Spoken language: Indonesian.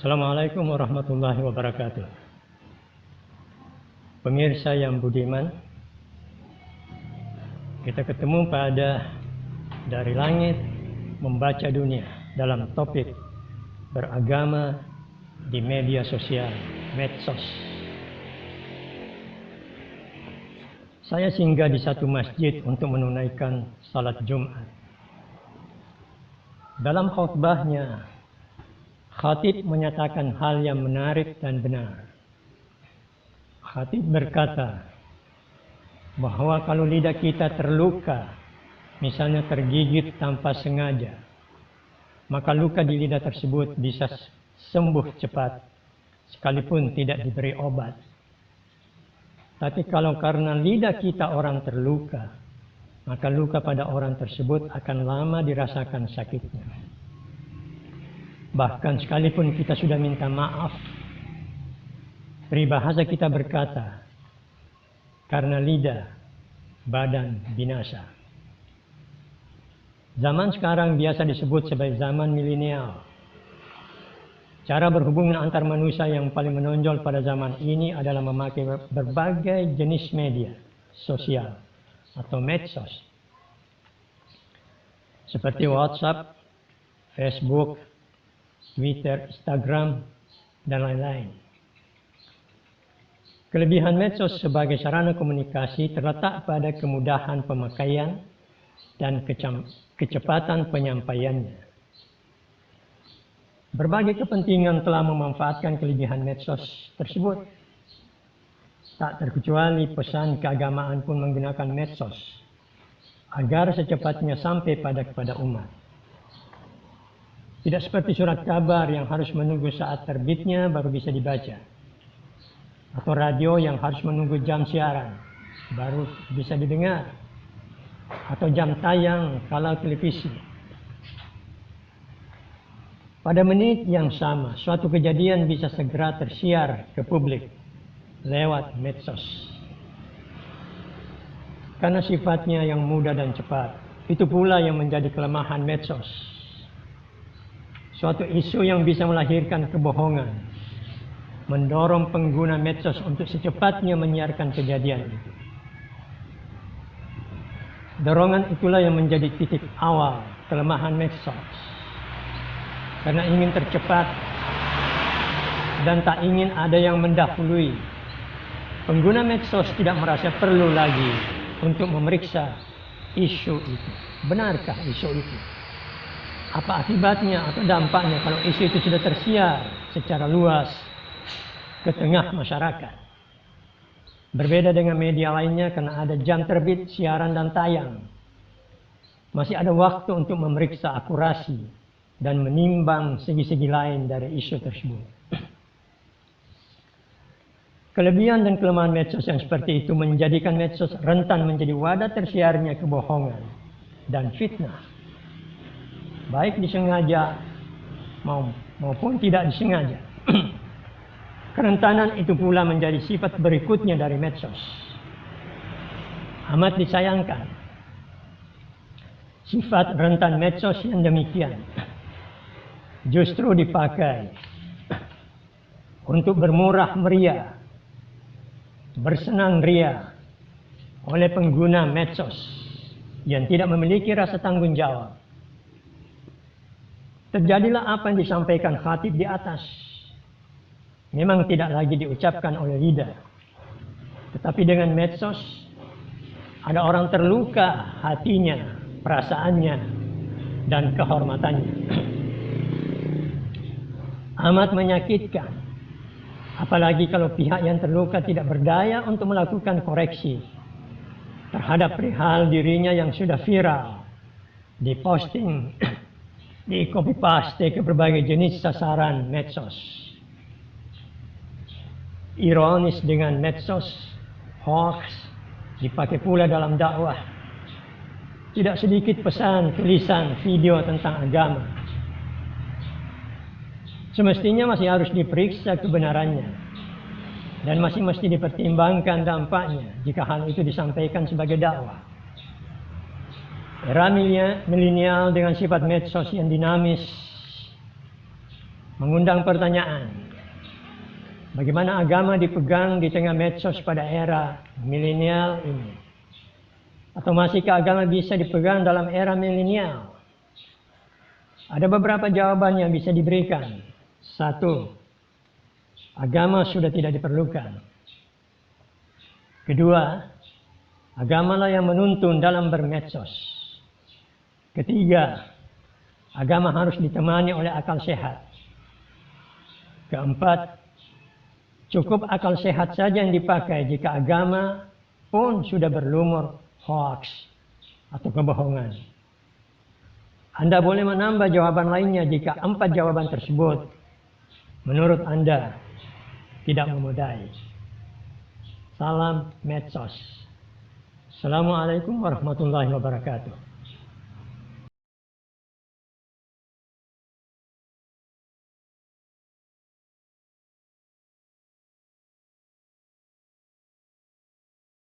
Assalamualaikum warahmatullahi wabarakatuh. Pemirsa yang budiman, kita ketemu pada Dari Langit Membaca Dunia dalam topik beragama di media sosial, medsos. Saya singgah di satu masjid untuk menunaikan salat Jumat. Dalam khutbahnya, khatib menyatakan hal yang menarik dan benar. Khatib berkata bahwa kalau lidah kita terluka, misalnya tergigit tanpa sengaja, maka luka di lidah tersebut bisa sembuh cepat, sekalipun tidak diberi obat. Tapi kalau karena lidah kita orang terluka, maka luka pada orang tersebut akan lama dirasakan sakitnya. Bahkan sekalipun kita sudah minta maaf, peribahasa kita berkata, karena lidah, badan binasa. Zaman sekarang biasa disebut sebagai zaman milenial. Cara berhubungan antar manusia yang paling menonjol pada zaman ini adalah memakai berbagai jenis media sosial atau medsos, seperti WhatsApp, Facebook, Twitter, Instagram, dan lain-lain. Kelebihan medsos sebagai sarana komunikasi terletak pada kemudahan pemakaian dan kecepatan penyampaiannya. Berbagai kepentingan telah memanfaatkan kelebihan medsos tersebut. Tak terkecuali pesan keagamaan pun menggunakan medsos agar secepatnya sampai kepada umat. Tidak seperti surat kabar yang harus menunggu saat terbitnya baru bisa dibaca, atau radio yang harus menunggu jam siaran baru bisa didengar, atau jam tayang kalau televisi. Pada menit yang sama, suatu kejadian bisa segera tersiar ke publik lewat medsos. Karena sifatnya yang mudah dan cepat, itu pula yang menjadi kelemahan medsos. Suatu isu yang bisa melahirkan kebohongan mendorong pengguna medsos untuk secepatnya menyiarkan kejadian itu. Dorongan itulah yang menjadi titik awal kelemahan medsos. Karena ingin tercepat dan tak ingin ada yang mendahului, pengguna medsos tidak merasa perlu lagi untuk memeriksa isu itu. Benarkah isu itu? Apa akibatnya atau dampaknya kalau isu itu sudah tersiar secara luas ke tengah masyarakat? Berbeda dengan media lainnya karena ada jam terbit, siaran, dan tayang. Masih ada waktu untuk memeriksa akurasi dan menimbang segi-segi lain dari isu tersebut. Kelebihan dan kelemahan medsos yang seperti itu menjadikan medsos rentan menjadi wadah tersiarnya kebohongan dan fitnah, baik disengaja maupun tidak disengaja. Kerentanan itu pula menjadi sifat berikutnya dari medsos. Amat disayangkan, sifat rentan medsos yang demikian justru dipakai untuk bermurah meriah, bersenang ria oleh pengguna medsos yang tidak memiliki rasa tanggung jawab. Terjadilah apa yang disampaikan khatib di atas. Memang tidak lagi diucapkan oleh lidah, tetapi dengan medsos ada orang terluka hatinya, perasaannya, dan kehormatannya. Amat menyakitkan, apalagi kalau pihak yang terluka tidak berdaya untuk melakukan koreksi terhadap perihal dirinya yang sudah viral, diposting, di copy paste ke berbagai jenis sasaran medsos. Ironis dengan medsos, hoax dipakai pula dalam dakwah. Tidak sedikit pesan, tulisan, video tentang agama semestinya masih harus diperiksa kebenarannya dan masih mesti dipertimbangkan dampaknya jika hal itu disampaikan sebagai dakwah. Era milenial dengan sifat medsos yang dinamis mengundang pertanyaan. Bagaimana agama dipegang di tengah medsos pada era milenial ini? Atau masihkah agama bisa dipegang dalam era milenial? Ada beberapa jawaban yang bisa diberikan. Satu, agama sudah tidak diperlukan. Kedua, agamalah yang menuntun dalam bermedsos. Ketiga, agama harus ditemani oleh akal sehat. Keempat, cukup akal sehat saja yang dipakai jika agama pun sudah berlumur hoax atau kebohongan. Anda boleh menambah jawaban lainnya jika 4 jawaban tersebut menurut Anda tidak memadai. Salam medsos. Assalamualaikum warahmatullahi wabarakatuh.